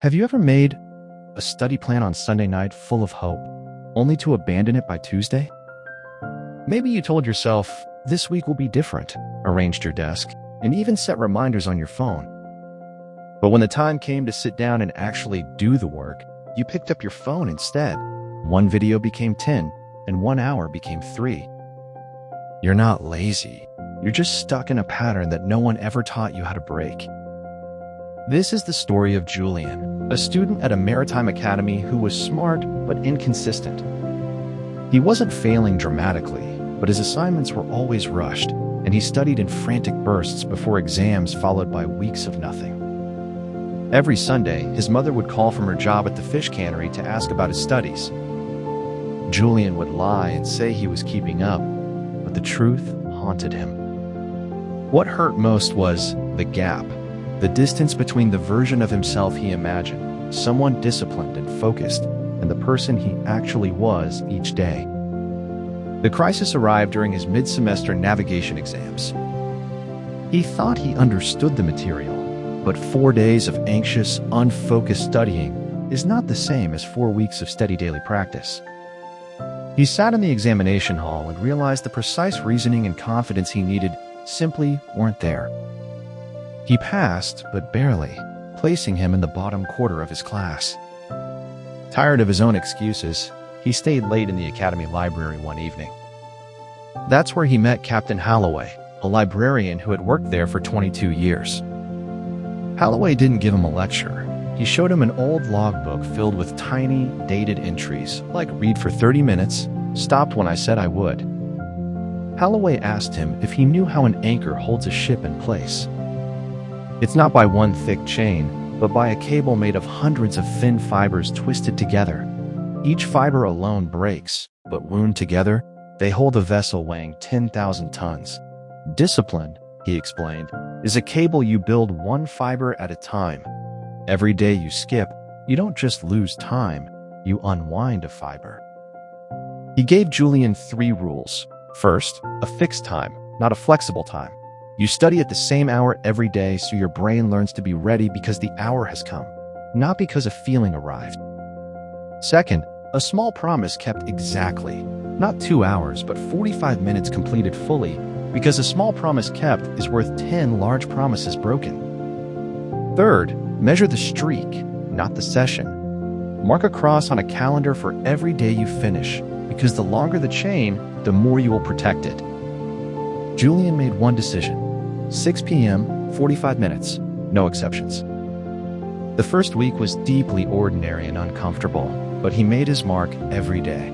Have you ever made a study plan on Sunday night full of hope, only to abandon it by Tuesday? Maybe you told yourself, this week will be different, arranged your desk, and even set reminders on your phone. But when the time came to sit down and actually do the work, you picked up your phone instead. One video became 10, and 1 hour became 3. You're not lazy. You're just stuck in a pattern that no one ever taught you how to break. This is the story of Julian, a student at a maritime academy who was smart but inconsistent. He wasn't failing dramatically, but his assignments were always rushed, and he studied in frantic bursts before exams followed by weeks of nothing. Every Sunday, his mother would call from her job at the fish cannery to ask about his studies. Julian would lie and say he was keeping up, but the truth haunted him. What hurt most was the gap. The distance between the version of himself he imagined, someone disciplined and focused, and the person he actually was each day. The crisis arrived during his mid-semester navigation exams. He thought he understood the material, but 4 days of anxious, unfocused studying is not the same as 4 weeks of steady daily practice. He sat in the examination hall and realized the precise reasoning and confidence he needed simply weren't there. He passed, but barely, placing him in the bottom quarter of his class. Tired of his own excuses, he stayed late in the academy library one evening. That's where he met Captain Holloway, a librarian who had worked there for 22 years. Holloway didn't give him a lecture. He showed him an old logbook filled with tiny, dated entries, like read for 30 minutes, stopped when I said I would. Holloway asked him if he knew how an anchor holds a ship in place. It's not by one thick chain, but by a cable made of hundreds of thin fibers twisted together. Each fiber alone breaks, but wound together, they hold a vessel weighing 10,000 tons. Discipline, he explained, is a cable you build one fiber at a time. Every day you skip, you don't just lose time, you unwind a fiber. He gave Julian 3 rules. First, a fixed time, not a flexible time. You study at the same hour every day so your brain learns to be ready because the hour has come, not because a feeling arrived. Second, a small promise kept exactly, not 2 hours, but 45 minutes completed fully, because a small promise kept is worth 10 large promises broken. Third, measure the streak, not the session. Mark a cross on a calendar for every day you finish, because the longer the chain, the more you will protect it. Julian made one decision. 6 p.m., 45 minutes, no exceptions. The first week was deeply ordinary and uncomfortable, but he made his mark every day.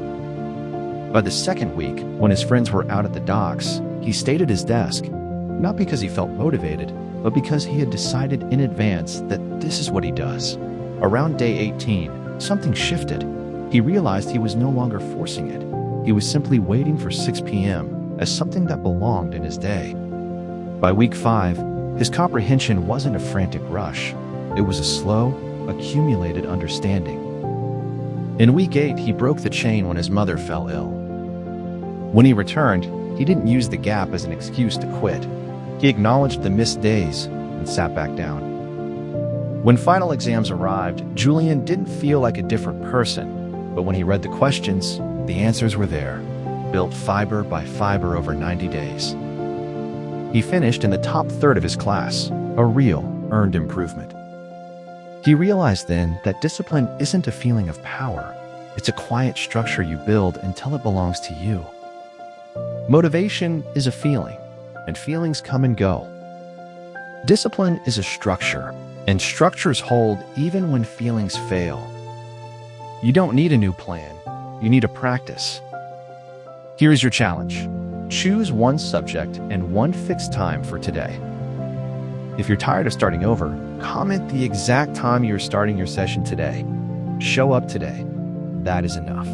By the second week, when his friends were out at the docks, he stayed at his desk, not because he felt motivated, but because he had decided in advance that this is what he does. Around day 18, something shifted. He realized he was no longer forcing it. He was simply waiting for 6 p.m. as something that belonged in his day. By week 5, his comprehension wasn't a frantic rush. It was a slow, accumulated understanding. In week 8, he broke the chain when his mother fell ill. When he returned, he didn't use the gap as an excuse to quit. He acknowledged the missed days and sat back down. When final exams arrived, Julian didn't feel like a different person, but when he read the questions, the answers were there, built fiber by fiber over 90 days. He finished in the top third of his class, a real earned improvement. He realized then that discipline isn't a feeling of power. It's a quiet structure you build until it belongs to you. Motivation is a feeling, and feelings come and go. Discipline is a structure, and structures hold even when feelings fail. You don't need a new plan, you need a practice. Here's your challenge. Choose one subject and one fixed time for today. If you're tired of starting over, comment the exact time you're starting your session today. Show up today. That is enough.